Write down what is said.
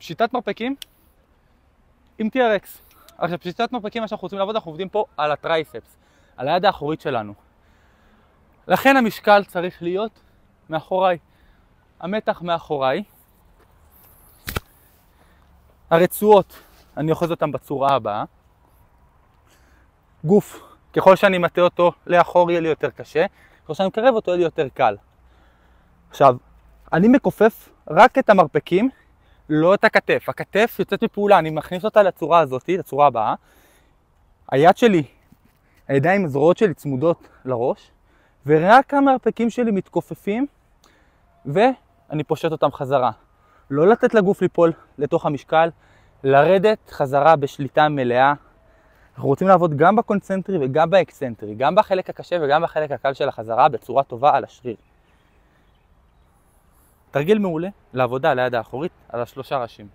שיטת מרפקים עם TRX. עכשיו, בשיטת מרפקים, מה שאנחנו רוצים לעבוד, אנחנו עובדים פה על הטרייספס, על היד האחורית שלנו. לכן המשקל צריך להיות מאחוריי. המתח מאחוריי. הרצועות, אני אוחז אותם בצורה הבאה. גוף, ככל שאני מטה אותו לאחור יהיה לי יותר קשה, ככל שאני מקרב אותו יהיה לי יותר קל. עכשיו, אני מכופף רק את המרפקים, לא את הכתף. הכתף יוצאת מפעולה, אני מכניס אותה לצורה הזאת, לצורה הבאה. היד שלי, הידיים, הזרועות שלי צמודות לראש, ורק המרפקים שלי מתכופפים, ואני פושט אותם חזרה. לא לתת לגוף ליפול לתוך המשקל, לרדת חזרה בשליטה מלאה. אנחנו רוצים לעבוד גם בקונצנטרי וגם באקסנטרי, גם בחלק הקשה וגם בחלק הקל של החזרה, בצורה טובה על השריר. תרגיל מעולה לעבודה על היד האחורית על 3 ראשים.